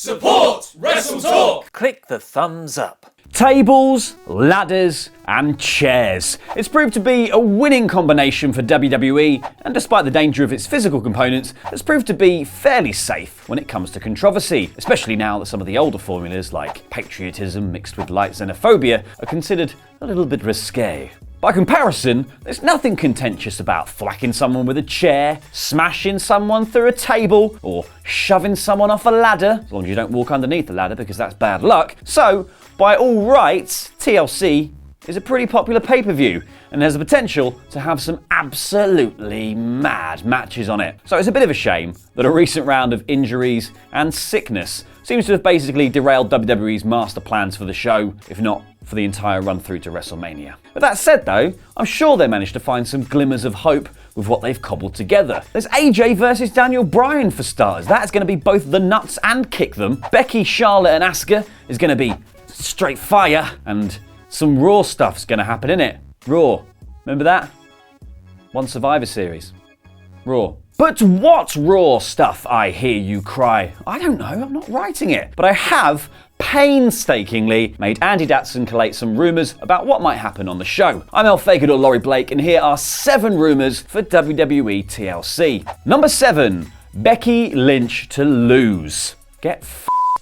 Support WrestleTalk! Click the thumbs up. Tables, ladders, and chairs. It's proved to be a winning combination for WWE, and despite the danger of its physical components, it's proved to be fairly safe when it comes to controversy, especially now that some of the older formulas like patriotism mixed with light xenophobia are considered a little bit risque. By comparison, there's nothing contentious about thwacking someone with a chair, smashing someone through a table, or shoving someone off a ladder, as long as you don't walk underneath the ladder because that's bad luck. So, by all rights, TLC is a pretty popular pay-per-view and has the potential to have some absolutely mad matches on it. So it's a bit of a shame that a recent round of injuries and sickness seems to have basically derailed WWE's master plans for the show, if not for the entire run through to WrestleMania. But that said though, I'm sure they managed to find some glimmers of hope with what they've cobbled together. There's AJ versus Daniel Bryan for starters. That's going to be both the nuts and kick them. Becky, Charlotte and Asuka is going to be straight fire, and some Raw stuff's going to happen, innit? Raw. Remember that? One Survivor Series. Raw. But what Raw stuff, I hear you cry? I don't know, I'm not writing it. But I have painstakingly made Andy Datson collate some rumours about what might happen on the show. I'm El Fagador Laurie Blake, and here are 7 rumours for WWE TLC. Number 7, Becky Lynch to lose. Get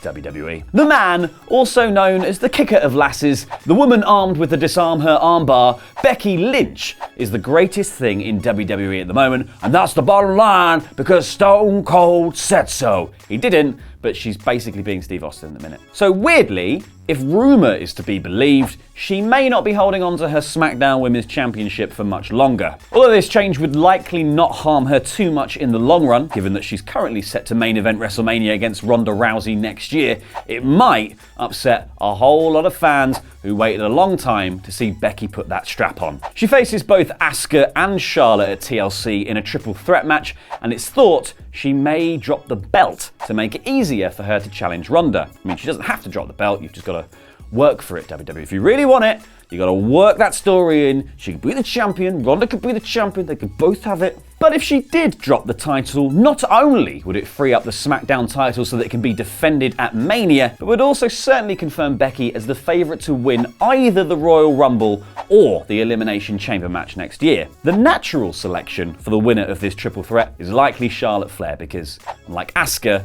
WWE. The man, also known as the kicker of lasses, the woman armed with the disarm her armbar, Becky Lynch, is the greatest thing in WWE at the moment, and that's the bottom line because Stone Cold said so. He didn't, but she's basically being Steve Austin in a minute. So weirdly, if rumour is to be believed, she may not be holding on to her SmackDown Women's Championship for much longer. Although this change would likely not harm her too much in the long run, given that she's currently set to main event WrestleMania against Ronda Rousey next year, it might upset a whole lot of fans who waited a long time to see Becky put that strap on. She faces both Asuka and Charlotte at TLC in a triple threat match, and it's thought she may drop the belt to make it easier for her to challenge Ronda. I mean, she doesn't have to drop the belt, you've just got to work for it, WWE. If you really want it, you got to work that story in. She could be the champion, Ronda could be the champion, they could both have it. But if she did drop the title, not only would it free up the SmackDown title so that it can be defended at Mania, but would also certainly confirm Becky as the favourite to win either the Royal Rumble or the Elimination Chamber match next year. The natural selection for the winner of this triple threat is likely Charlotte Flair because, unlike Asuka,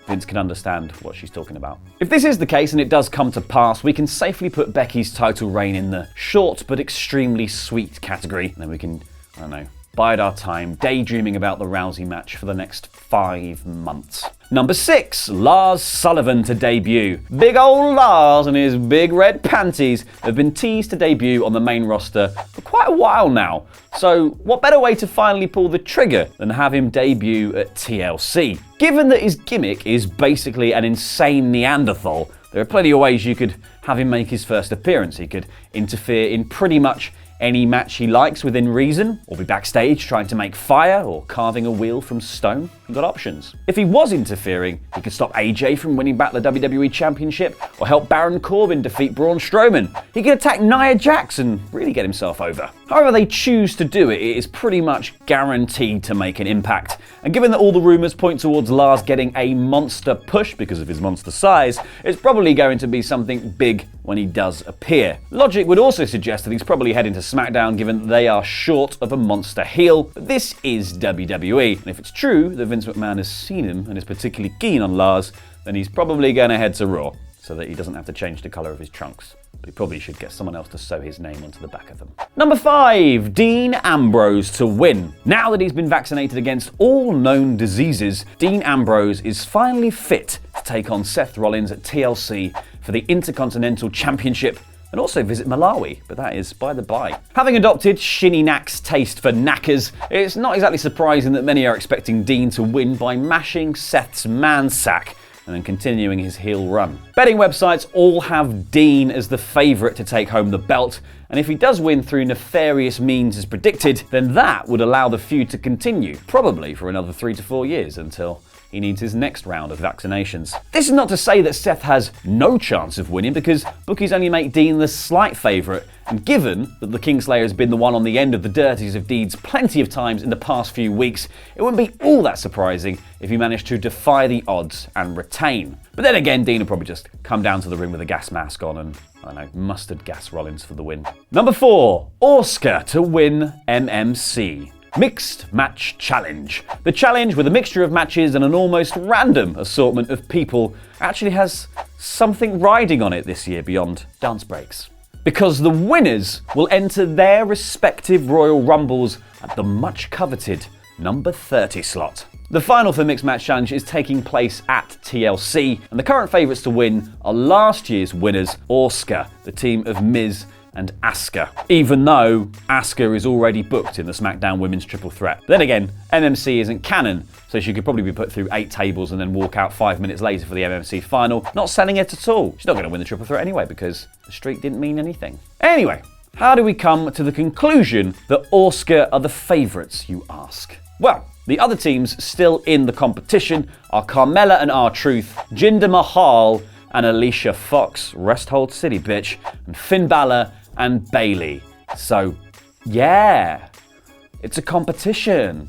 Vince can understand what she's talking about. If this is the case and it does come to pass, we can safely put Becky's title reign in the short but extremely sweet category, and then we can, I don't know, bide our time daydreaming about the Rousey match for the next 5 months. Number 6, Lars Sullivan to debut. Big old Lars and his big red panties have been teased to debut on the main roster for quite a while now. So what better way to finally pull the trigger than have him debut at TLC? Given that his gimmick is basically an insane Neanderthal, there are plenty of ways you could have him make his first appearance. He could interfere in pretty much any match he likes within reason, or be backstage trying to make fire or carving a wheel from stone. You've got options. If he was interfering, he could stop AJ from winning back the WWE Championship, or help Baron Corbin defeat Braun Strowman. He could attack Nia Jax and really get himself over. However they choose to do it, it is pretty much guaranteed to make an impact. And given that all the rumours point towards Lars getting a monster push because of his monster size, it's probably going to be something big when he does appear. Logic would also suggest that he's probably heading to SmackDown given that they are short of a monster heel, but this is WWE, and if it's true that Vince McMahon has seen him and is particularly keen on Lars, then he's probably going to head to Raw so that he doesn't have to change the colour of his trunks. But he probably should get someone else to sew his name onto the back of them. Number 5, Dean Ambrose to win. Now that he's been vaccinated against all known diseases, Dean Ambrose is finally fit to take on Seth Rollins at TLC for the Intercontinental Championship and also visit Malawi, but that is by the by. Having adopted Shinny Knack's taste for knackers, it's not exactly surprising that many are expecting Dean to win by mashing Seth's man-sack and then continuing his heel run. Betting websites all have Dean as the favourite to take home the belt, and if he does win through nefarious means as predicted, then that would allow the feud to continue, probably for another 3 to 4 years until he needs his next round of vaccinations. This is not to say that Seth has no chance of winning, because bookies only make Dean the slight favourite And given that the Kingslayer has been the one on the end of the dirties of deeds plenty of times in the past few weeks, it wouldn't be all that surprising if he managed to defy the odds and retain. But then again, Dean would probably just come down to the ring with a gas mask on and, I don't know, mustard gas Rollins for the win. Number 4, Asuka to win MMC. Mixed Match Challenge. The challenge, with a mixture of matches and an almost random assortment of people, actually has something riding on it this year beyond dance breaks. Because the winners will enter their respective Royal Rumbles at the much coveted number 30 slot. The final for Mixed Match Challenge is taking place at TLC, and the current favourites to win are last year's winners, Asuka, the team of Miz and Asuka, even though Asuka is already booked in the SmackDown Women's Triple Threat. Then again, MMC isn't canon, so she could probably be put through 8 tables and then walk out 5 minutes later for the MMC final, not selling it at all. She's not going to win the Triple Threat anyway because the streak didn't mean anything. Anyway, how do we come to the conclusion that Asuka are the favourites, you ask? Well, the other teams still in the competition are Carmella and R-Truth, Jinder Mahal and Alicia Fox, rest hold city bitch, and Finn Balor and Bayley. So, yeah, it's a competition.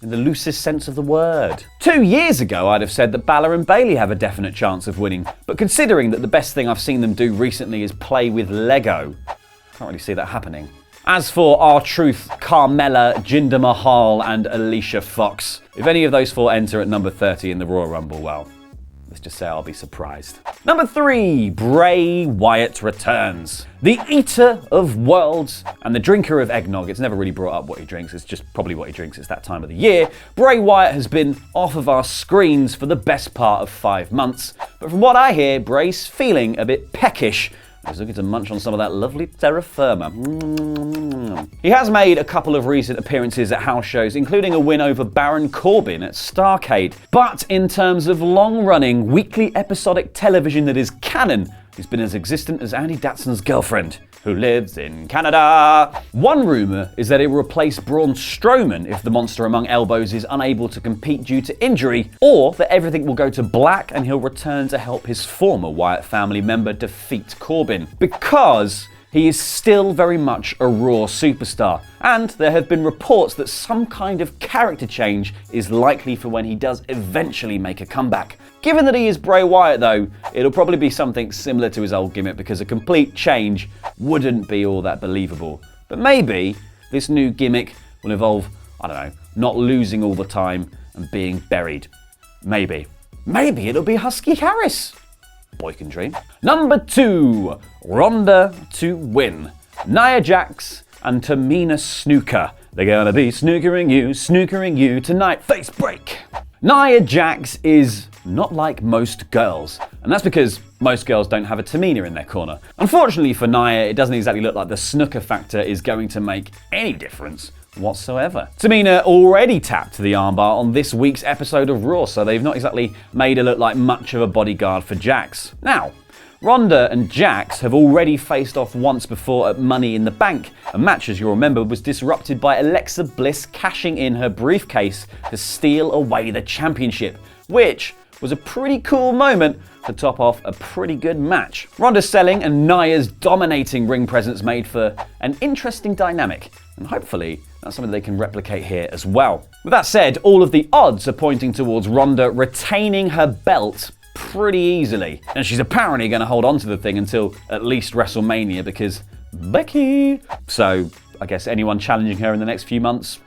In the loosest sense of the word. 2 years ago, I'd have said that Balor and Bayley have a definite chance of winning, but considering that the best thing I've seen them do recently is play with Lego, I can't really see that happening. As for R-Truth, Carmella, Jinder Mahal and Alicia Fox, if any of those 4 enter at number 30 in the Royal Rumble, well, let's just say I'll be surprised. Number 3, Bray Wyatt returns. The eater of worlds and the drinker of eggnog. It's never really brought up what he drinks, it's just probably what he drinks. It's that time of the year. Bray Wyatt has been off of our screens for the best part of 5 months. But from what I hear, Bray's feeling a bit peckish. He's looking to munch on some of that lovely terra firma. He has made a couple of recent appearances at house shows, including a win over Baron Corbin at Starrcade. But in terms of long-running, weekly episodic television that is canon, he's been as existent as Andy Datson's girlfriend, who lives in Canada. One rumour is that it will replace Braun Strowman if the monster among elbows is unable to compete due to injury, or that everything will go to black and he'll return to help his former Wyatt family member defeat Corbin. Because he is still very much a Raw superstar, and there have been reports that some kind of character change is likely for when he does eventually make a comeback. Given that he is Bray Wyatt though, it'll probably be something similar to his old gimmick because a complete change wouldn't be all that believable. But maybe this new gimmick will involve, I don't know, not losing all the time and being buried. Maybe. Maybe it'll be Husky Harris. Boy can dream. Number 2, Ronda to win. Nia Jax and Tamina Snuka. They're gonna be snookering you tonight. Face break. Nia Jax is not like most girls, and that's because most girls don't have a Tamina in their corner. Unfortunately for Nia, it doesn't exactly look like the snooker factor is going to make any difference whatsoever. Tamina already tapped the armbar on this week's episode of Raw, so they've not exactly made her look like much of a bodyguard for Jax. Now, Ronda and Jax have already faced off once before at Money in the Bank. A match, as you'll remember, was disrupted by Alexa Bliss cashing in her briefcase to steal away the championship, which was a pretty cool moment to top off a pretty good match. Ronda's selling and Nia's dominating ring presence made for an interesting dynamic, and hopefully that's something they can replicate here as well. With that said, all of the odds are pointing towards Ronda retaining her belt pretty easily, and she's apparently going to hold on to the thing until at least WrestleMania because Becky. So I guess anyone challenging her in the next few months,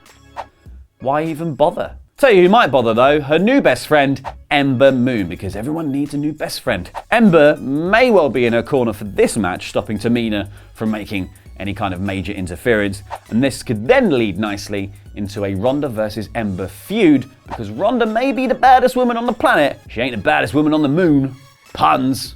why even bother? Tell you who might bother though, her new best friend, Ember Moon, because everyone needs a new best friend. Ember may well be in her corner for this match, stopping Tamina from making any kind of major interference, and this could then lead nicely into a Ronda versus Ember feud, because Ronda may be the baddest woman on the planet, she ain't the baddest woman on the moon. Puns.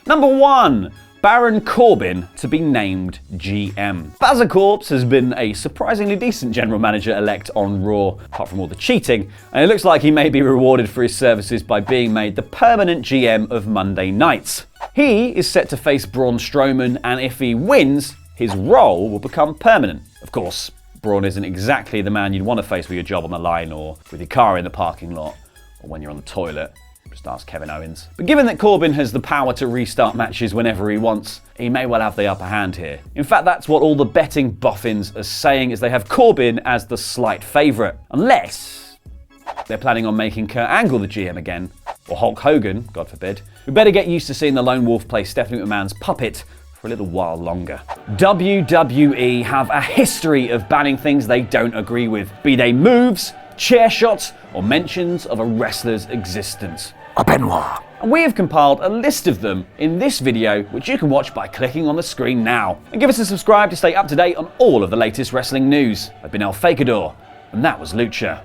Number 1, Baron Corbin to be named GM. Bazza Corpse has been a surprisingly decent general manager-elect on Raw, apart from all the cheating, and it looks like he may be rewarded for his services by being made the permanent GM of Monday nights. He is set to face Braun Strowman, and if he wins, his role will become permanent. Of course, Braun isn't exactly the man you'd want to face with your job on the line, or with your car in the parking lot, or when you're on the toilet. Just ask Kevin Owens. But given that Corbin has the power to restart matches whenever he wants, he may well have the upper hand here. In fact, that's what all the betting boffins are saying, as they have Corbin as the slight favourite. Unless they're planning on making Kurt Angle the GM again, or Hulk Hogan, God forbid. We better get used to seeing the Lone Wolf play Stephanie McMahon's puppet for a little while longer. WWE have a history of banning things they don't agree with, be they moves, chair shots, or mentions of a wrestler's existence. A Benoit. And we have compiled a list of them in this video, which you can watch by clicking on the screen now. And give us a subscribe to stay up to date on all of the latest wrestling news. I've been El Fakador, and that was Lucha.